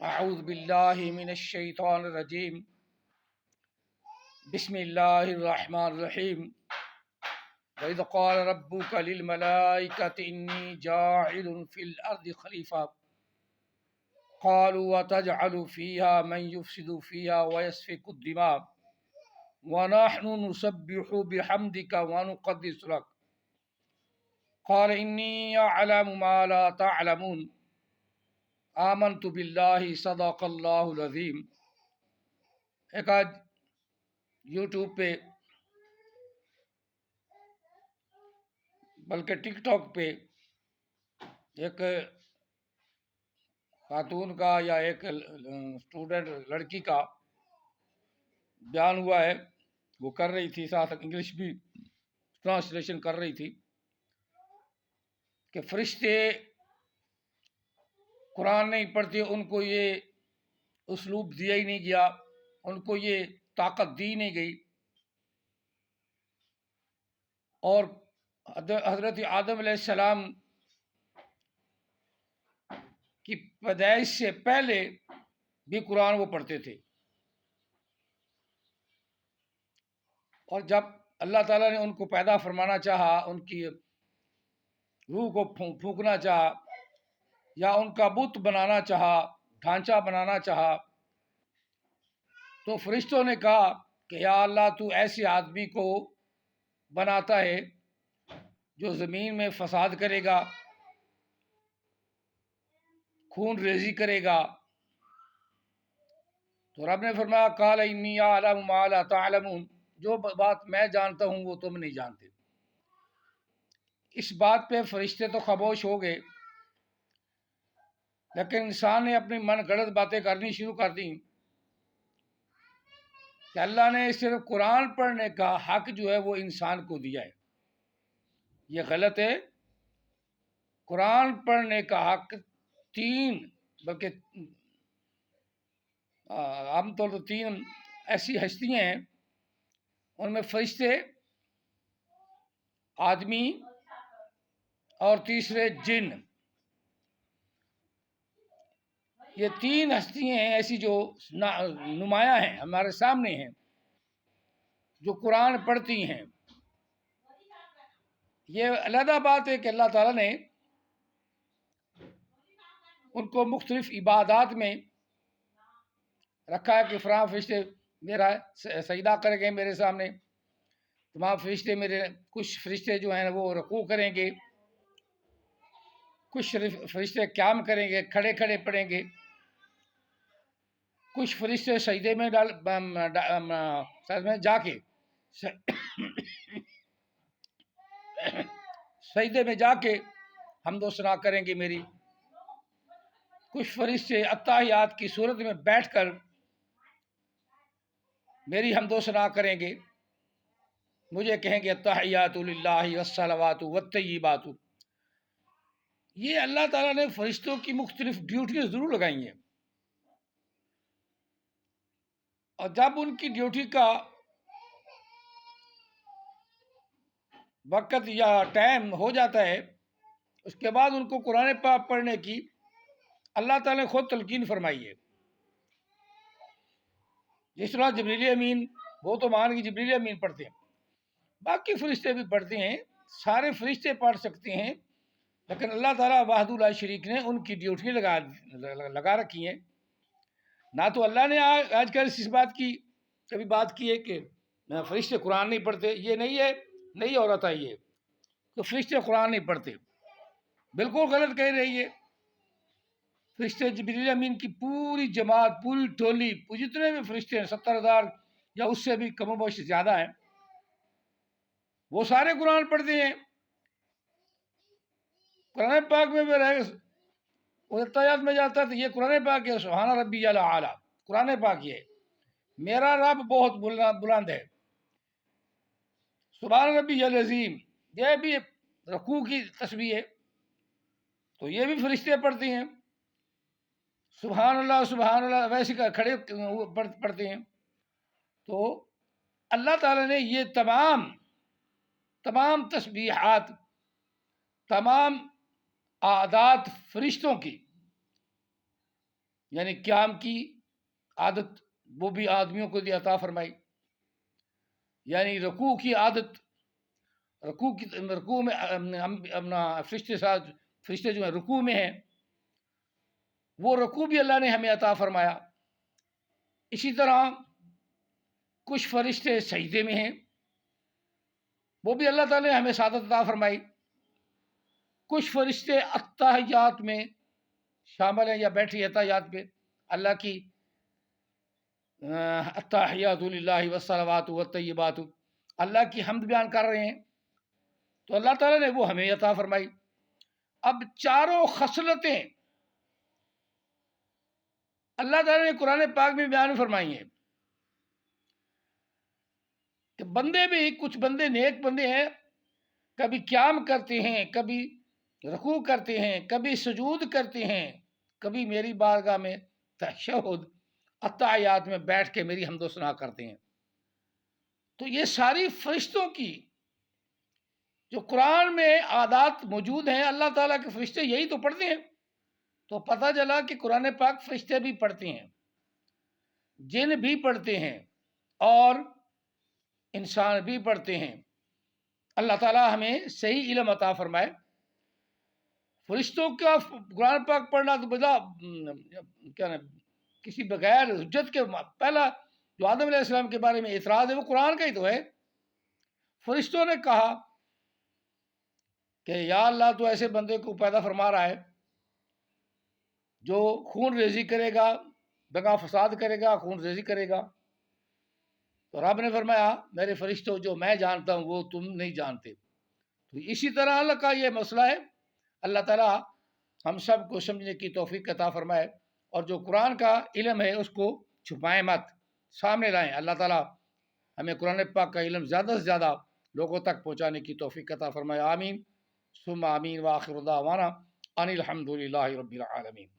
اعوذ باللہ من الشیطان الرجیم بسم اللہ الرحمن الرحیم وَإِذْ قَالَ رَبُّكَ لِلْمَلَائِكَةِ إِنِّي جَاعِلٌ فِي الْأَرْضِ خَلِيفَةً قَالُوا وَتَجْعَلُ فِيهَا مَن يُفْسِدُ فِيهَا وَيَسْفِكُ الدِّمَاءَ وَنَحْنُ نُسَبِّحُ بِحَمْدِكَ وَنُقَدِّسُ لَكَ قَالَ إِنِّي أَعْلَمُ مَا لَا تَعْلَمُونَ آمنت باللہ صدق اللہ العظیم۔ ایک آج یوٹیوب پہ بلکہ ٹک ٹاک پہ ایک خاتون کا یا ایک اسٹوڈنٹ لڑکی کا بیان ہوا ہے، وہ کر رہی تھی، ساتھ انگلش بھی ٹرانسلیشن کر رہی تھی کہ فرشتے قرآن نہیں پڑھتے، ان کو یہ اسلوب دیا ہی نہیں گیا، ان کو یہ طاقت دی نہیں گئی، اور حضرت آدم علیہ السلام کی پیدائش سے پہلے بھی قرآن وہ پڑھتے تھے، اور جب اللہ تعالیٰ نے ان کو پیدا فرمانا چاہا، ان کی روح کو پھونکنا چاہا یا ان کا بت بنانا چاہا، ڈھانچہ بنانا چاہا، تو فرشتوں نے کہا کہ یا اللہ تو ایسے آدمی کو بناتا ہے جو زمین میں فساد کرے گا، خون ریزی کرے گا۔ تو رب نے فرمایا قال انی اعلم ما لا تعلمون، جو بات میں جانتا ہوں وہ تم نہیں جانتے۔ اس بات پہ فرشتے تو خاموش ہو گئے، لیکن انسان نے اپنی من گھڑت باتیں کرنی شروع کر دیں کہ اللہ نے صرف قرآن پڑھنے کا حق جو ہے وہ انسان کو دیا ہے، یہ غلط ہے۔ قرآن پڑھنے کا حق تین، بلکہ عام طور پر تین ایسی ہستیاں ہیں، ان میں فرشتے، آدمی اور تیسرے جن، یہ تین ہستیاں ہیں ایسی جو نمایاں ہیں، ہمارے سامنے ہیں، جو قرآن پڑھتی ہیں۔ یہ علیحدہ بات ہے کہ اللہ تعالیٰ نے ان کو مختلف عبادات میں رکھا ہے کہ فلاں فرشتے میرا سجدہ کریں گے میرے سامنے، تمام فرشتے میرے، کچھ فرشتے جو ہیں وہ رکوع کریں گے، کچھ فرشتے قیام کریں گے، کھڑے کھڑے پڑھیں گے، کچھ فرشتے سجدے میں جا کے سجدے میں جا کے حمد و ثنا کریں گے میری، کچھ فرشتے اتحیات کی صورت میں بیٹھ کر میری حمد و ثنا کریں گے، مجھے کہیں گے التحیات للہ والصلوات والطیبات۔ یہ اللہ تعالیٰ نے فرشتوں کی مختلف ڈیوٹیاں ضرور لگائی ہیں، اور جب ان کی ڈیوٹی کا وقت یا ٹائم ہو جاتا ہے، اس کے بعد ان کو قرآن پاک پڑھنے کی اللہ تعالیٰ نے خود تلقین فرمائی ہے۔ جس طرح جبریل امین، وہ تو مان کی جبریل امین پڑھتے ہیں، باقی فرشتے بھی پڑھتے ہیں، سارے فرشتے پڑھ سکتے ہیں، لیکن اللہ تعالیٰ وحدہ لا شریک نے ان کی ڈیوٹی لگا رکھی ہیں۔ نہ تو اللہ نے آج کل اس بات کی کبھی بات کی ہے کہ فرشتے قرآن نہیں پڑھتے، یہ نہیں ہے، نہیں عورت آئی ہے تو فرشتے قرآن نہیں پڑھتے، بالکل غلط کہہ رہی ہے۔ فرشتے جبریل امین کی پوری جماعت، پوری ٹولی، جتنے بھی فرشتے ہیں 70,000 یا اس سے بھی کم و بیش زیادہ ہیں، وہ سارے قرآن پڑھتے ہیں۔ قرآن پاک میں بھی رہے اتحیات میں جاتا ہے تو یہ قرآن پاک ہے، سبحان ربی الاعلی، قرآن پاک یہ ہے، میرا رب بہت بلند ہے، سبحان ربی العظیم، یہ بھی رکوع کی تسبیح ہے، تو یہ بھی فرشتے پڑھتے ہیں، سبحان اللہ ویسے کھڑے پڑھتے ہیں۔ تو اللہ تعالیٰ نے یہ تمام تسبیحات، تمام عادات فرشتوں کی، یعنی قیام کی عادت وہ بھی آدمیوں کو دی عطا فرمائی، یعنی رکوع کی عادت، رکوع میں اپنا فرشتے جو ہیں رکوع میں ہیں، وہ رکوع بھی اللہ نے ہمیں عطا فرمایا۔ اسی طرح کچھ فرشتے سجدے میں ہیں، وہ بھی اللہ تعالیٰ نے ہمیں سعادت عطا فرمائی۔ کچھ فرشتے اتحیات میں شامل ہیں یا بیٹھے اتحیات پہ، اللہ کی التحیات للہ والصلوات والطیبات، اللہ کی حمد بیان کر رہے ہیں، تو اللہ تعالیٰ نے وہ ہمیں عطا فرمائی۔ اب چاروں خصلتیں اللہ تعالیٰ نے قرآن پاک میں بیان فرمائی ہیں کہ بندے بھی، کچھ بندے نیک بندے ہیں، کبھی قیام کرتے ہیں، کبھی رکوع کرتے ہیں، کبھی سجود کرتے ہیں، کبھی میری بارگاہ میں تشہد اتحیات میں بیٹھ کے میری حمد و ثنا کرتے ہیں۔ تو یہ ساری فرشتوں کی جو قرآن میں عادات موجود ہیں، اللہ تعالیٰ کے فرشتے یہی تو پڑھتے ہیں، تو پتہ چلا کہ قرآن پاک فرشتے بھی پڑھتے ہیں، جن بھی پڑھتے ہیں اور انسان بھی پڑھتے ہیں۔ اللہ تعالیٰ ہمیں صحیح علم عطا فرمائے۔ فرشتوں کا قرآن پاک پڑھنا تو بلا کیا نا کسی بغیر حجت کے، پہلا جو آدم علیہ السلام کے بارے میں اعتراض ہے وہ قرآن کا ہی تو ہے۔ فرشتوں نے کہا کہ یا اللہ تو ایسے بندے کو پیدا فرما رہا ہے جو خون ریزی کرے گا، دغا فساد کرے گا، خون ریزی کرے گا، تو رب نے فرمایا میرے فرشتوں جو میں جانتا ہوں وہ تم نہیں جانتے۔ تو اسی طرح اللہ کا یہ مسئلہ ہے۔ اللہ تعالیٰ ہم سب کو سمجھنے کی توفیق عطا فرمائے، اور جو قرآن کا علم ہے اس کو چھپائیں مت، سامنے لائیں۔ اللہ تعالیٰ ہمیں قرآن پاک کا علم زیادہ سے زیادہ لوگوں تک پہنچانے کی توفیق عطا فرمائے۔ آمین ثم آمین، وآخر دعوانا ان الحمد للہ رب العالمین۔